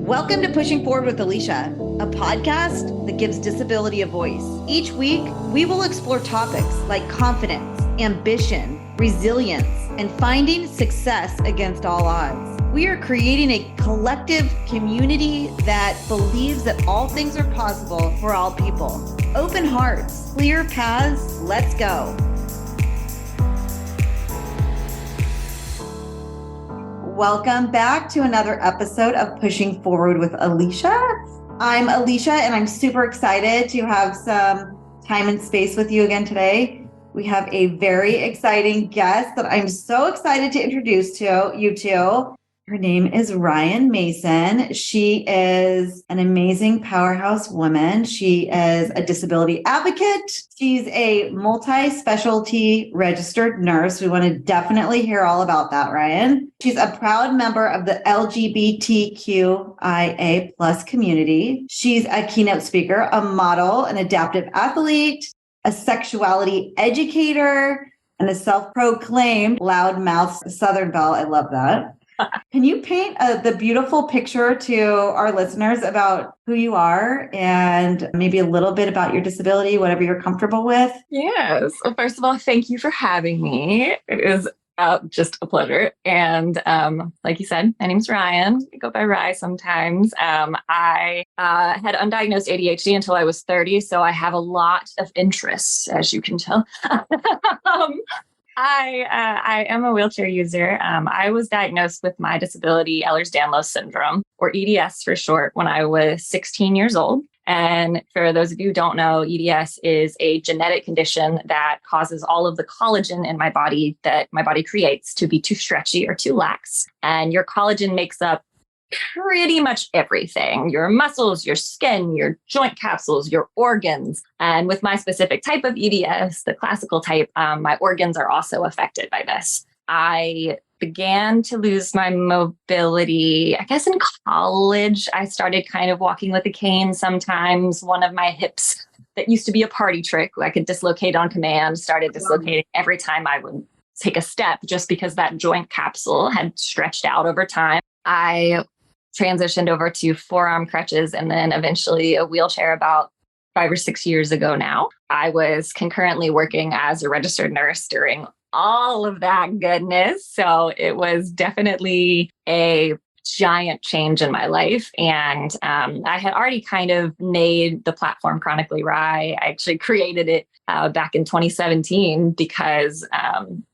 Welcome to Pushing Forward with Alicia, a podcast that gives disability a voice. Each week, we will explore topics like confidence, ambition, resilience, and finding success against all odds. We are creating a collective community that believes that all things are possible for all people. Open hearts, clear paths, let's go. Welcome back to another episode of Pushing Forward with Alicia. I'm Alicia, and I'm super excited to have some time and space with you again today. We have a very exciting guest that I'm so excited to introduce to you to. Her name is Ryann Mason. She is an amazing powerhouse woman. She is a disability advocate. She's a multi-specialty registered nurse. We want to definitely hear all about that, Ryann. She's a proud member of the LGBTQIA plus community. She's a keynote speaker, a model, an adaptive athlete, a sexuality educator, and a self-proclaimed loudmouth Southern belle. I love that. Can you paint the beautiful picture to our listeners about who you are and maybe a little bit about your disability, whatever you're comfortable with? Yes. Well, first of all, thank you for having me. It is just a pleasure. And like you said, my name's Ryann. I go by Rye sometimes. I had undiagnosed ADHD until I was 30, so I have a lot of interests, as you can tell. I am a wheelchair user. I was diagnosed with my disability, Ehlers-Danlos syndrome, or EDS for short, when I was 16 years old. And for those of you who don't know, EDS is a genetic condition that causes all of the collagen in my body that my body creates to be too stretchy or too lax. And your collagen makes up pretty much everything: your muscles, your skin, your joint capsules, your organs. And with my specific type of EDS, the classical type, my organs are also affected by this. I began to lose my mobility, I guess, in college. I started kind of walking with a cane sometimes. One of my hips that used to be a party trick, I could dislocate on command, started dislocating every time I would take a step, just because that joint capsule had stretched out over time. I transitioned over to forearm crutches and then eventually a wheelchair about 5 or 6 years ago now. I was concurrently working as a registered nurse during all of that goodness. So it was definitely a giant change in my life. And I had already kind of made the platform Chronically Rye. I actually created it back in 2017 because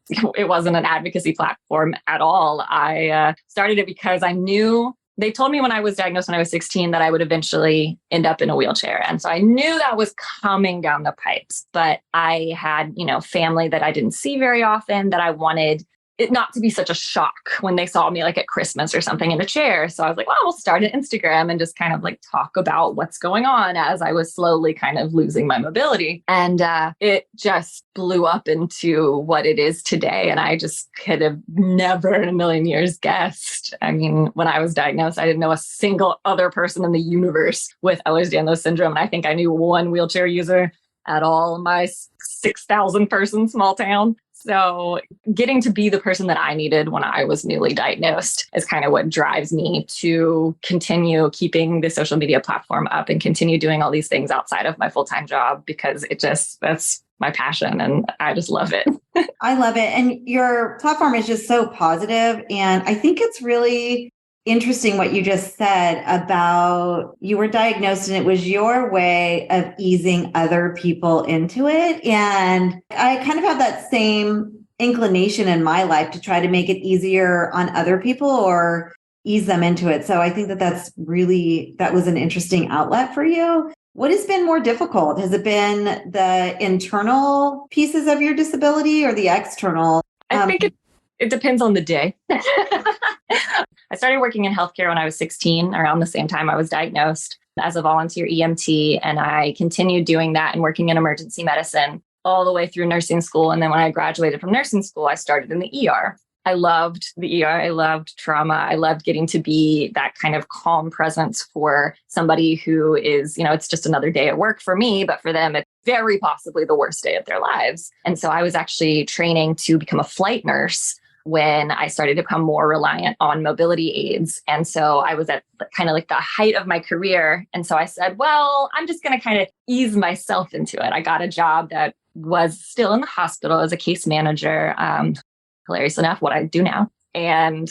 it wasn't an advocacy platform at all. I started it because I knew they told me when I was diagnosed when I was 16 that I would eventually end up in a wheelchair. And so I knew that was coming down the pipes, but I had, family that I didn't see very often, that I wanted it not to be such a shock when they saw me like at Christmas or something in a chair. So I was like, well, we'll start an Instagram and just kind of like talk about what's going on as I was slowly kind of losing my mobility. And it just blew up into what it is today. And I just could have never in a million years guessed. I mean, when I was diagnosed, I didn't know a single other person in the universe with Ehlers-Danlos syndrome. And I think I knew one wheelchair user at all in my 6,000 person small town. So getting to be the person that I needed when I was newly diagnosed is kind of what drives me to continue keeping the social media platform up and continue doing all these things outside of my full-time job, because that's my passion and I just love it. I love it. And your platform is just so positive. And I think it's really interesting what you just said about you were diagnosed and it was your way of easing other people into it. And I kind of have that same inclination in my life to try to make it easier on other people or ease them into it. So I think that was an interesting outlet for you. What has been more difficult? Has it been the internal pieces of your disability or the external? I think it depends on the day. I started working in healthcare when I was 16, around the same time I was diagnosed, as a volunteer EMT. And I continued doing that and working in emergency medicine all the way through nursing school. And then when I graduated from nursing school, I started in the ER. I loved the ER. I loved trauma. I loved getting to be that kind of calm presence for somebody who is, it's just another day at work for me, but for them, it's very possibly the worst day of their lives. And so I was actually training to become a flight nurse when I started to become more reliant on mobility aids. And so I was at kind of like the height of my career. And so I said, well, I'm just going to kind of ease myself into it. I got a job that was still in the hospital as a case manager, hilarious enough, what I do now. And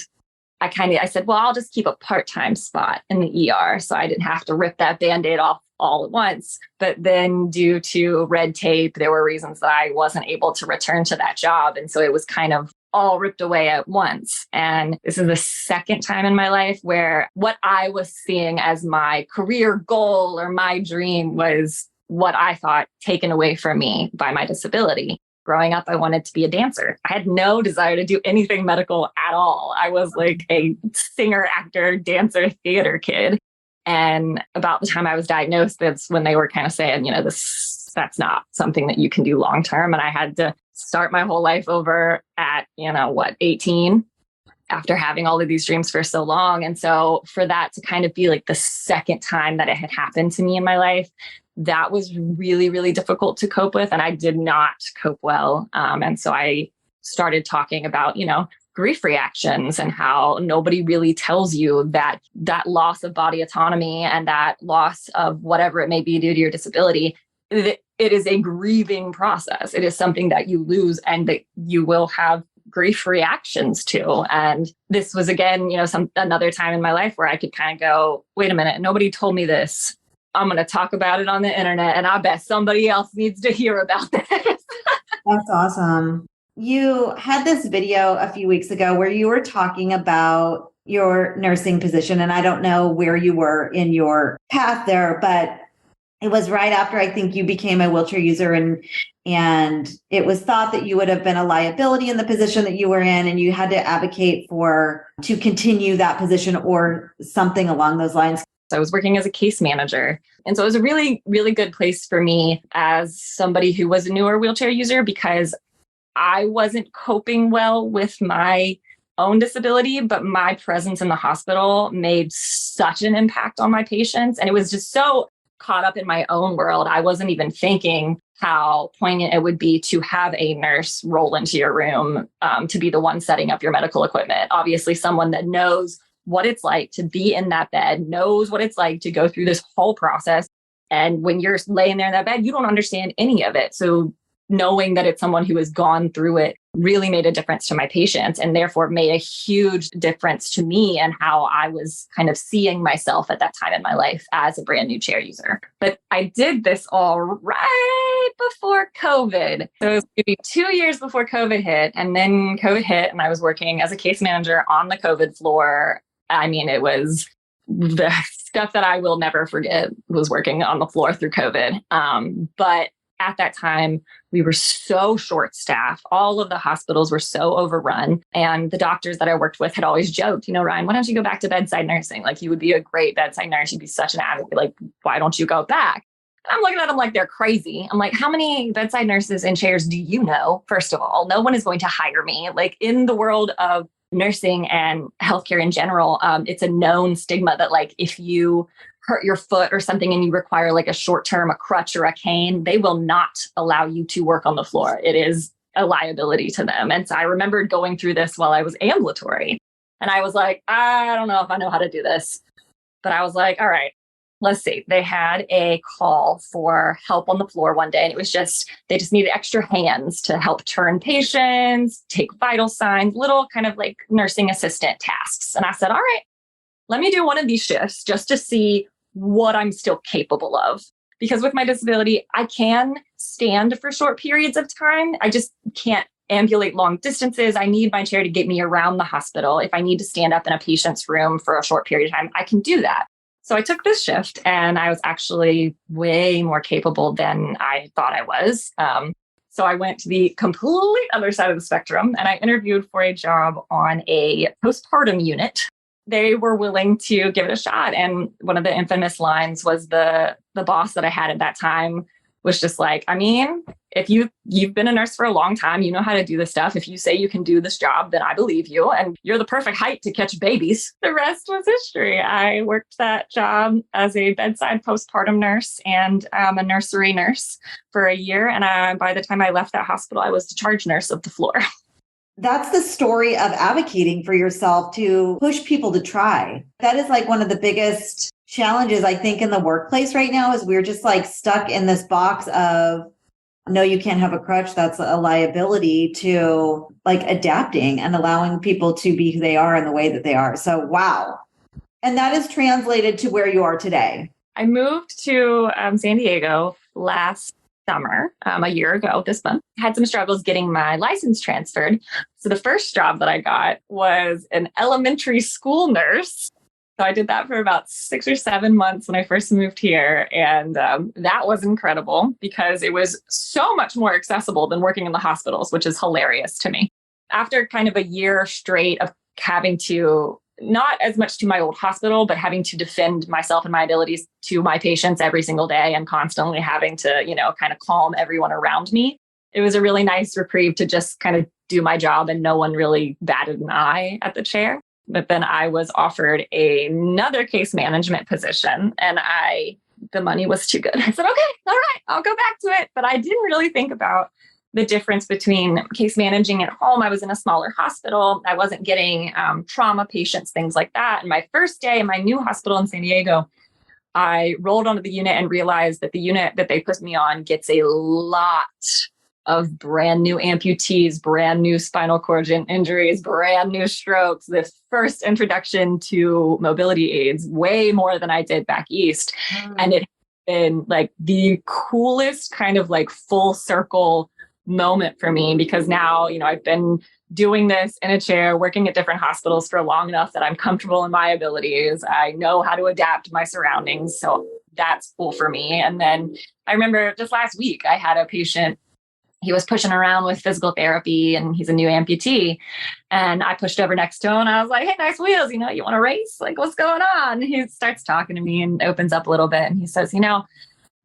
I said, well, I'll just keep a part-time spot in the ER. So I didn't have to rip that Band-Aid off all at once. But then due to red tape, there were reasons that I wasn't able to return to that job. And so it was kind of all ripped away at once. And this is the second time in my life where what I was seeing as my career goal or my dream was what I thought taken away from me by my disability. Growing up, I wanted to be a dancer. I had no desire to do anything medical at all. I was like a singer, actor, dancer, theater kid. And about the time I was diagnosed, that's when they were kind of saying, that's not something that you can do long term. And I had to start my whole life over at, 18, after having all of these dreams for so long. And so for that to kind of be like the second time that it had happened to me in my life, that was really, really difficult to cope with. And I did not cope well. And so I started talking about, grief reactions and how nobody really tells you that loss of body autonomy and that loss of whatever it may be due to your disability, it is a grieving process. It is something that you lose and that you will have grief reactions to. And this was, again, another time in my life where I could kind of go, wait a minute, nobody told me this. I'm going to talk about it on the internet, and I bet somebody else needs to hear about this. That's awesome. You had this video a few weeks ago where you were talking about your nursing position, and I don't know where you were in your path there, but it was right after I think you became a wheelchair user, and it was thought that you would have been a liability in the position that you were in, and you had to advocate to continue that position or something along those lines. I was working as a case manager. And so it was a really, really good place for me as somebody who was a newer wheelchair user, because I wasn't coping well with my own disability, but my presence in the hospital made such an impact on my patients. And it was just so caught up in my own world. I wasn't even thinking how poignant it would be to have a nurse roll into your room, to be the one setting up your medical equipment. Obviously, someone that knows what it's like to be in that bed, knows what it's like to go through this whole process. And when you're laying there in that bed, you don't understand any of it. So knowing that it's someone who has gone through it really made a difference to my patients, and therefore made a huge difference to me and how I was kind of seeing myself at that time in my life as a brand new chair user. But I did this all right before COVID. So it was maybe 2 years before COVID hit, and then COVID hit, and I was working as a case manager on the COVID floor. I mean, it was the stuff that I will never forget, was working on the floor through COVID. But at that time, we were so short-staffed. All of the hospitals were so overrun. And the doctors that I worked with had always joked, Ryan, why don't you go back to bedside nursing? Like, you would be a great bedside nurse. You'd be such an advocate. Like, why don't you go back? And I'm looking at them like they're crazy. I'm like, how many bedside nurses in chairs do you know? First of all, no one is going to hire me. Like, in the world of nursing and healthcare in general, it's a known stigma that, like, if you hurt your foot or something and you require like a short-term, a crutch or a cane, they will not allow you to work on the floor. It is a liability to them. And so I remembered going through this while I was ambulatory. And I was like, I don't know if I know how to do this. But I was like, all right, let's see. They had a call for help on the floor one day. And it was they just needed extra hands to help turn patients, take vital signs, little kind of like nursing assistant tasks. And I said, all right, let me do one of these shifts just to see what I'm still capable of. Because with my disability, I can stand for short periods of time. I just can't ambulate long distances. I need my chair to get me around the hospital. If I need to stand up in a patient's room for a short period of time, I can do that. So I took this shift, and I was actually way more capable than I thought I was. So I went to the complete other side of the spectrum, and I interviewed for a job on a postpartum unit. They were willing to give it a shot. And one of the infamous lines was the boss that I had at that time was just like, I mean, if you've been a nurse for a long time, you know how to do this stuff. If you say you can do this job, then I believe you. And you're the perfect height to catch babies. The rest was history. I worked that job as a bedside postpartum nurse and a nursery nurse for a year. And by the time I left that hospital, I was the charge nurse of the floor. That's the story of advocating for yourself to push people to try. That is like one of the biggest challenges, I think, in the workplace right now is we're just like stuck in this box of, no, you can't have a crutch. That's a liability, to like adapting and allowing people to be who they are in the way that they are. So, wow. And that is translated to where you are today. I moved to San Diego last summer, a year ago this month. Had some struggles getting my license transferred. So the first job that I got was an elementary school nurse. So I did that for about 6 or 7 months when I first moved here. And that was incredible because it was so much more accessible than working in the hospitals, which is hilarious to me. After kind of a year straight of having to, not as much to my old hospital, but having to defend myself and my abilities to my patients every single day and constantly having to, kind of calm everyone around me. It was a really nice reprieve to just kind of do my job and no one really batted an eye at the chair. But then I was offered another case management position and the money was too good. I said, okay, all right, I'll go back to it. But I didn't really think about the difference between case managing at home. I was in a smaller hospital. I wasn't getting trauma patients, things like that. And my first day in my new hospital in San Diego, I rolled onto the unit and realized that the unit that they put me on gets a lot of brand new amputees, brand new spinal cord injuries, brand new strokes, the first introduction to mobility aids, way more than I did back east. And it had been like the coolest kind of like full circle moment for me because now, I've been doing this in a chair, working at different hospitals for long enough that I'm comfortable in my abilities. I know how to adapt to my surroundings. So that's cool for me. And then I remember just last week, I had a patient. He was pushing around with physical therapy and he's a new amputee. And I pushed over next to him and I was like, hey, nice wheels. You want to race? Like, what's going on? And he starts talking to me and opens up a little bit. And he says,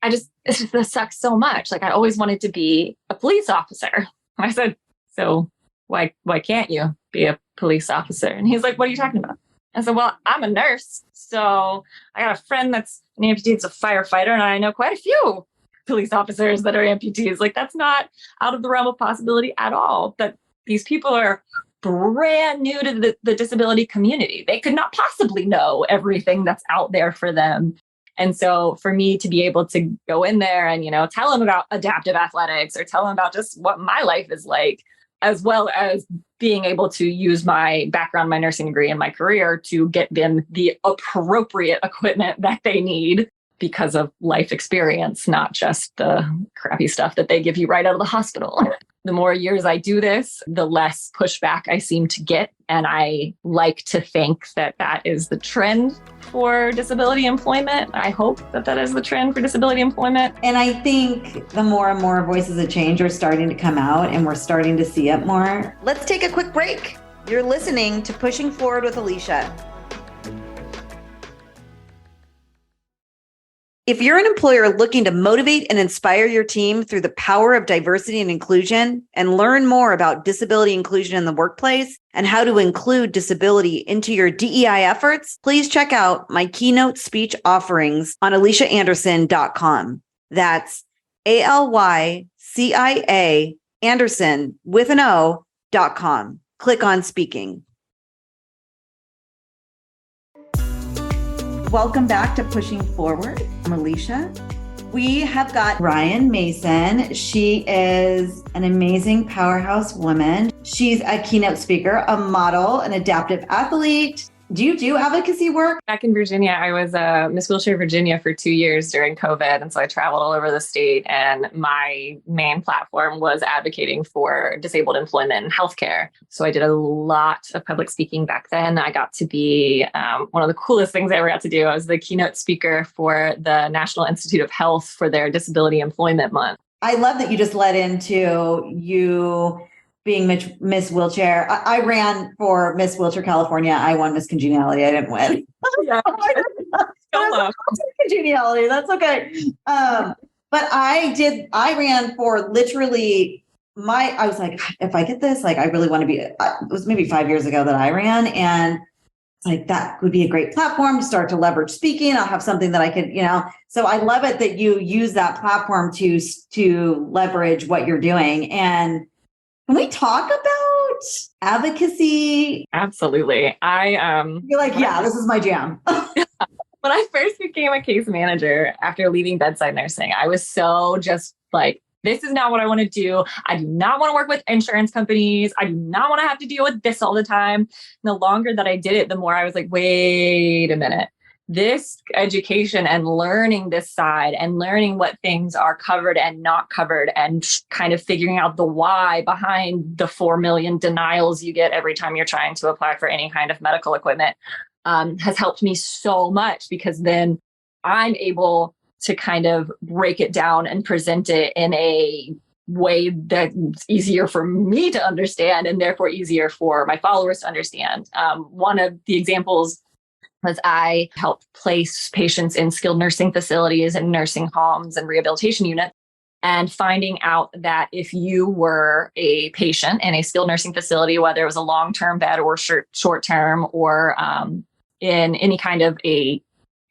this sucks so much. Like, I always wanted to be a police officer. I said, so why can't you be a police officer? And he's like, what are you talking about? I said, well, I'm a nurse. So I got a friend that's an amputee, it's a firefighter. And I know quite a few police officers that are amputees. Like, that's not out of the realm of possibility at all. That these people are brand new to the disability community. They could not possibly know everything that's out there for them. And so for me to be able to go in there and, tell them about adaptive athletics or tell them about just what my life is like, as well as being able to use my background, my nursing degree and my career to get them the appropriate equipment that they need because of life experience, not just the crappy stuff that they give you right out of the hospital. The more years I do this, the less pushback I seem to get. And I like to think that that is the trend for disability employment. I hope that is the trend for disability employment. And I think the more and more voices of change are starting to come out and we're starting to see it more. Let's take a quick break. You're listening to Pushing Forward with Alicia. If you're an employer looking to motivate and inspire your team through the power of diversity and inclusion and learn more about disability inclusion in the workplace and how to include disability into your DEI efforts, please check out my keynote speech offerings on aliciaanderson.com. That's ALYCIA Anderson with an O.com. Click on speaking. Welcome back to Pushing Forward. I'm Alicia. We have got Ryann Mason. She is an amazing powerhouse woman. She's a keynote speaker, a model, an adaptive athlete. Do you do advocacy work? Back in Virginia, I was Miss Wheelchair Virginia for 2 years during COVID. And so I traveled all over the state. And my main platform was advocating for disabled employment and healthcare. So I did a lot of public speaking back then. I got to be one of the coolest things I ever got to do. I was the keynote speaker for the National Institute of Health for their Disability Employment Month. I love that you just led into you being Miss Wheelchair. I ran for Miss Wheelchair California. I won Miss Congeniality. I didn't win. Yeah. Congeniality. That's okay. But I ran for literally I was like, if I get this, like, I really want to be, it was maybe 5 years ago that I ran, and like, that would be a great platform to start to leverage speaking. I'll have something that I could, so I love it that you use that platform to leverage what you're doing. And Can we talk about advocacy? Absolutely. You're like, yeah, this is my jam. When I first became a case manager after leaving bedside nursing, I was so just like, this is not what I want to do. I do not want to work with insurance companies. I do not want to have to deal with this all the time. And the longer that I did it, the more I was like, wait a minute. This education and learning this side and learning what things are covered and not covered and kind of figuring out the why behind the 4 million denials you get every time you're trying to apply for any kind of medical equipment has helped me so much, because then I'm able to kind of break it down and present it in a way that's easier for me to understand and therefore easier for my followers to understand. One of the examples was I helped place patients in skilled nursing facilities and nursing homes and rehabilitation units, and finding out that if you were a patient in a skilled nursing facility, whether it was a long-term bed or short-term or in any kind of a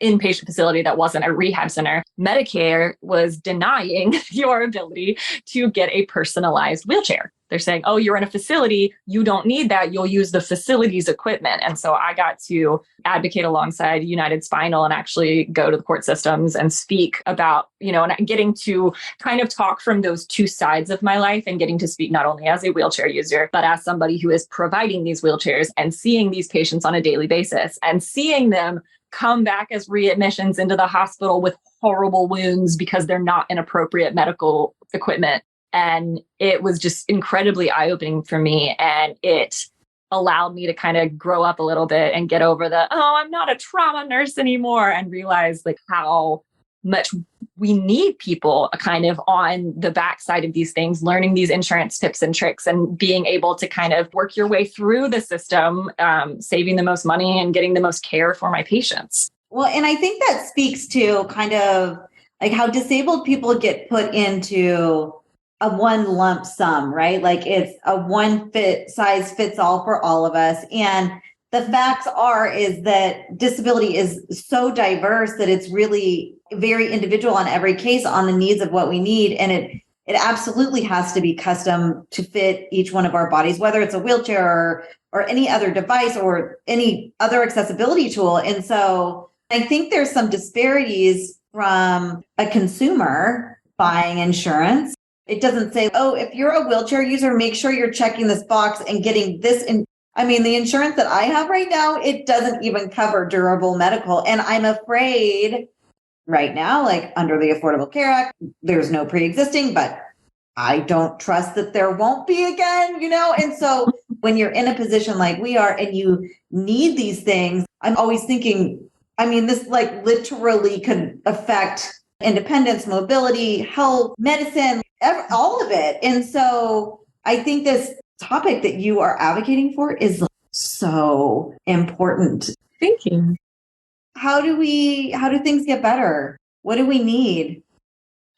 inpatient facility that wasn't a rehab center, Medicare was denying your ability to get a personalized wheelchair. They're saying, oh, you're in a facility, you don't need that, you'll use the facility's equipment. And so I got to advocate alongside United Spinal and actually go to the court systems and speak about, and getting to kind of talk from those two sides of my life, and getting to speak not only as a wheelchair user, but as somebody who is providing these wheelchairs and seeing these patients on a daily basis and seeing them come back as readmissions into the hospital with horrible wounds because they're not in appropriate medical equipment. And it was just incredibly eye-opening for me. And it allowed me to kind of grow up a little bit and get over I'm not a trauma nurse anymore, and realize like how much we need people kind of on the backside of these things, learning these insurance tips and tricks and being able to kind of work your way through the system, saving the most money and getting the most care for my patients. Well, and I think that speaks to kind of like how disabled people get put into a one lump sum, right? Like it's a one size fits all for all of us. And the facts is that disability is so diverse that it's really very individual on every case on the needs of what we need. And it absolutely has to be custom to fit each one of our bodies, whether it's a wheelchair or any other device or any other accessibility tool. And so I think there's some disparities from a consumer buying insurance. It doesn't say, oh, if you're a wheelchair user, make sure you're checking this box and getting this in. I mean, the insurance that I have right now, it doesn't even cover durable medical. And I'm afraid right now, like under the Affordable Care Act, there's no pre-existing, but I don't trust that there won't be again, And so when you're in a position like we are and you need these things, I'm always thinking, this like literally could affect independence, mobility, health, medicine, all of it. And so I think this topic that you are advocating for is so important. Thank you. How do things get better? What do we need?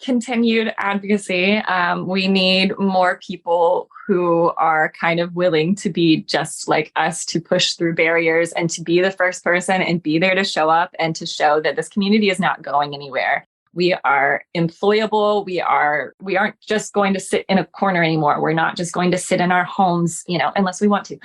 Continued advocacy. We need more people who are kind of willing to be just like us, to push through barriers and to be the first person and be there to show up and to show that this community is not going anywhere. We are employable. We aren't just going to sit in a corner anymore. We're not just going to sit in our homes, unless we want to.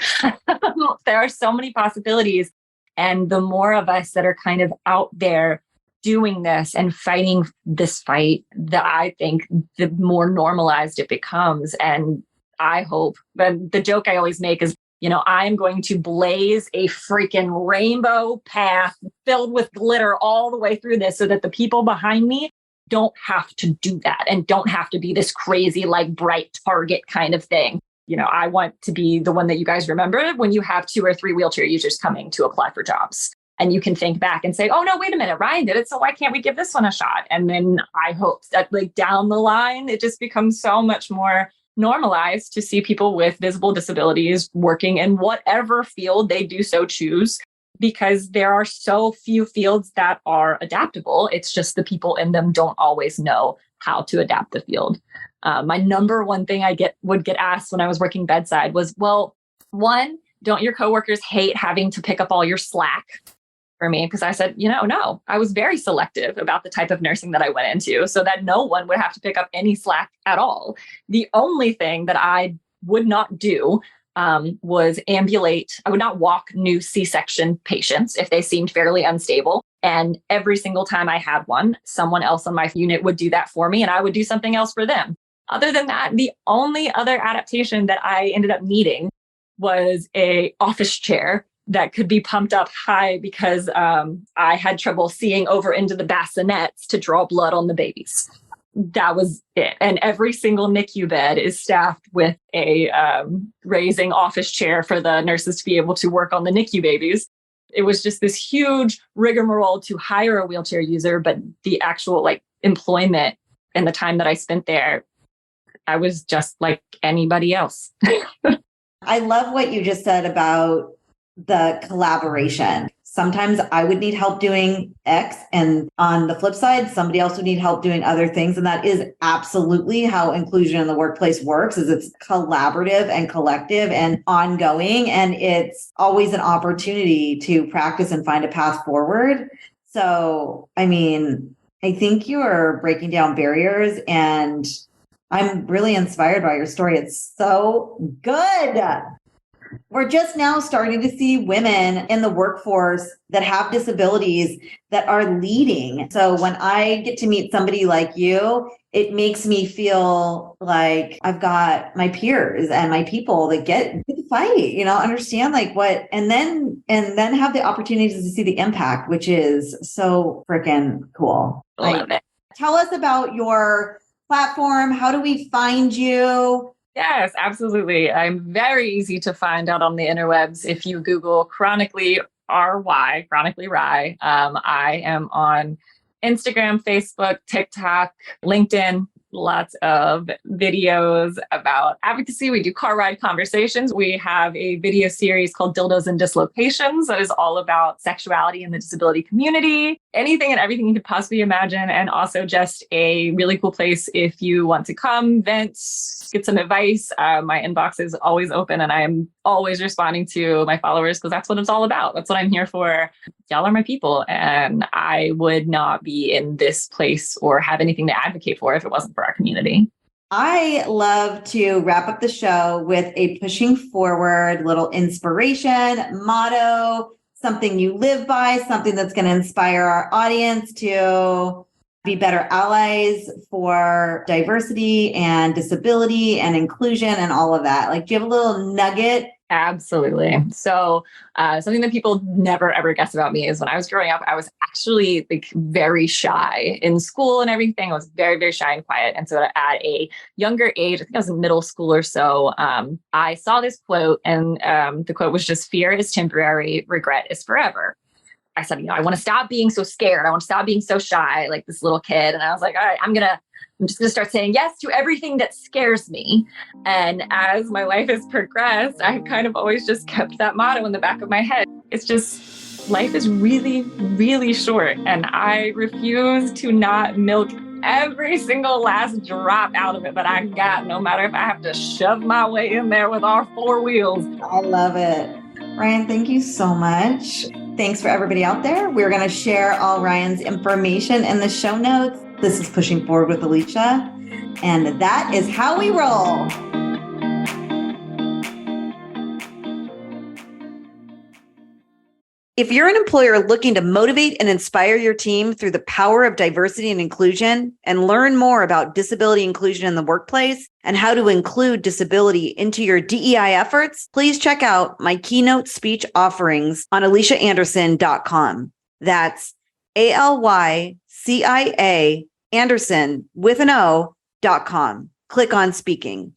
There are so many possibilities. And the more of us that are kind of out there doing this and fighting this fight, that I think the more normalized it becomes. And I hope, but the joke I always make is, I'm going to blaze a freaking rainbow path filled with glitter all the way through this so that the people behind me don't have to do that and don't have to be this crazy, like bright target kind of thing. I want to be the one that you guys remember when you have 2 or 3 wheelchair users coming to apply for jobs. And you can think back and say, oh, no, wait a minute, Ryan did it. So why can't we give this one a shot? And then I hope that like down the line, it just becomes so much more normalized to see people with visible disabilities working in whatever field they do so choose, because there are so few fields that are adaptable. It's just the people in them don't always know how to adapt the field. My number one thing I would get asked when I was working bedside was, well, one, don't your coworkers hate having to pick up all your slack? For me, because I said, no, I was very selective about the type of nursing that I went into so that no one would have to pick up any slack at all. The only thing that I would not do was ambulate. I would not walk new C-section patients if they seemed fairly unstable. And every single time I had one, someone else on my unit would do that for me and I would do something else for them. Other than that, the only other adaptation that I ended up needing was a office chair that could be pumped up high because I had trouble seeing over into the bassinets to draw blood on the babies. That was it. And every single NICU bed is staffed with a raising office chair for the nurses to be able to work on the NICU babies. It was just this huge rigmarole to hire a wheelchair user, but the actual employment and the time that I spent there, I was just like anybody else. I love what you just said about the collaboration. Sometimes I would need help doing X, and on the flip side, somebody else would need help doing other things. And that is absolutely how inclusion in the workplace works, is it's collaborative and collective and ongoing. And it's always an opportunity to practice and find a path forward. So, I mean, I think you are breaking down barriers, and I'm really inspired by your story. It's so good. We're just now starting to see women in the workforce that have disabilities that are leading. So when I get to meet somebody like you, it makes me feel like I've got my peers and my people that get to fight, understand and then have the opportunities to see the impact, which is so freaking cool. Love it. Tell us about your platform. How do we find you? Yes, absolutely. I'm very easy to find out on the interwebs. If you Google chronically RY, chronically Rye, I am on Instagram, Facebook, TikTok, LinkedIn, lots of videos about advocacy. We do car ride conversations. We have a video series called Dildos and Dislocations that is all about sexuality in the disability community, anything and everything you could possibly imagine. And also just a really cool place if you want to come, vent, get some advice. My inbox is always open and I'm always responding to my followers because that's what it's all about. That's what I'm here for. Y'all are my people. And I would not be in this place or have anything to advocate for if it wasn't for our community. I love to wrap up the show with a pushing forward little inspiration, motto, something you live by, something that's going to inspire our audience to be better allies for diversity and disability and inclusion and all of that. Do you have a little nugget? Absolutely. So something that people never, ever guess about me is when I was growing up, I was actually very shy in school and everything. I was very, very shy and quiet. And so at a younger age, I think I was in middle school or so, I saw this quote and the quote was just, "Fear is temporary, regret is forever." I said, I want to stop being so scared. I want to stop being so shy, like this little kid. And I was like, all right, I'm just going to start saying yes to everything that scares me. And as my life has progressed, I've kind of always just kept that motto in the back of my head. It's just, life is really, really short. And I refuse to not milk every single last drop out of it that I got, no matter if I have to shove my way in there with all four wheels. I love it. Ryann, thank you so much. Thanks for everybody out there. We're going to share all Ryan's information in the show notes. This is Pushing Forward with Alicia, and that is how we roll. If you're an employer looking to motivate and inspire your team through the power of diversity and inclusion, and learn more about disability inclusion in the workplace and how to include disability into your DEI efforts, please check out my keynote speech offerings on aliciaanderson.com. That's ALYCIA Anderson with an O.com. Click on speaking.